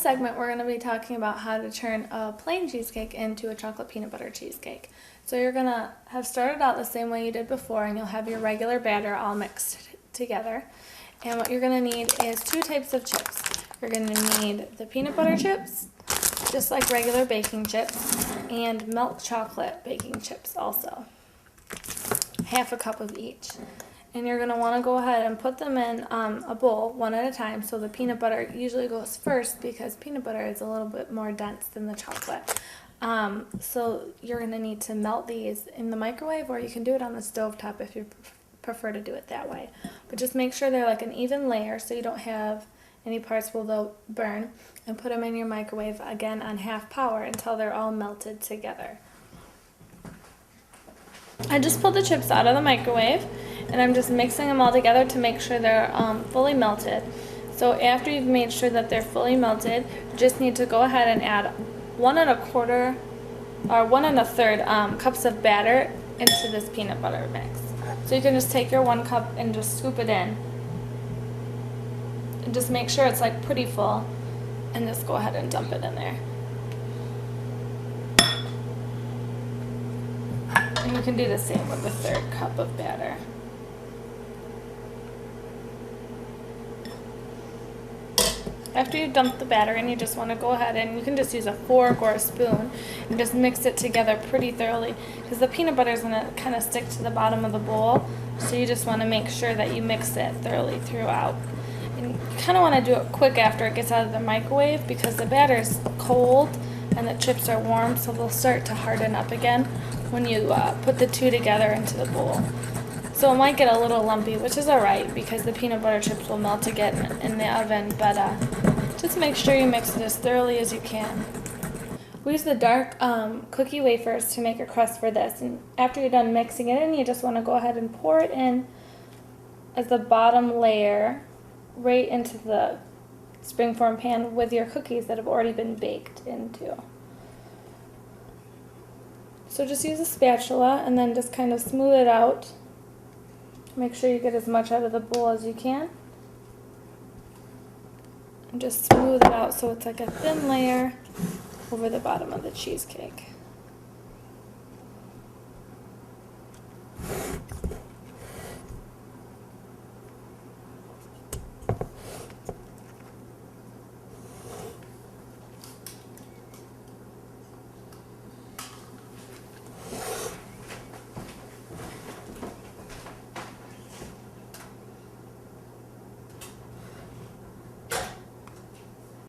segment, we're going to be talking about how to turn a plain cheesecake into a chocolate peanut butter cheesecake. So you're going to have started out the same way you did before, and you'll have your regular batter all mixed together. And what you're going to need is 2 types of chips. You're going to need the peanut butter chips, just like regular baking chips, and milk chocolate baking chips also. Half a cup of each. And you're going to want to go ahead and put them in a bowl one at a time. So the peanut butter usually goes first because peanut butter is a little bit more dense than the chocolate. So you're going to need to melt these in the microwave, or you can do it on the stovetop if you prefer to do it that way. But just make sure they're like an even layer so you don't have any parts where they'll burn, and put them in your microwave again on half power until they're all melted together. I just pulled the chips out of the microwave, and I'm just mixing them all together to make sure they're fully melted. So after you've made sure that they're fully melted, you just need to go ahead and add 1 1/4 or 1 1/3 cups of batter into this peanut butter mix. So you can just take your 1 cup and just scoop it in. And just make sure it's like pretty full, and just go ahead and dump it in there. And you can do the same with the 3rd cup of batter. After you dump the batter in, you just want to go ahead and you can just use a fork or a spoon and just mix it together pretty thoroughly, because the peanut butter is going to kind of stick to the bottom of the bowl. So you just want to make sure that you mix it thoroughly throughout. And you kind of want to do it quick after it gets out of the microwave, because the batter is cold and the chips are warm, so they'll start to harden up again when you put the 2 together into the bowl. So it might get a little lumpy, which is alright because the peanut butter chips will melt again in the oven, but just make sure you mix it as thoroughly as you can. We use the dark cookie wafers to make a crust for this, and after you're done mixing it in, you just want to go ahead and pour it in as the bottom layer right into the springform pan with your cookies that have already been baked into. So just use a spatula and then just kind of smooth it out. Make sure you get as much out of the bowl as you can. And just smooth it out so it's like a thin layer over the bottom of the cheesecake.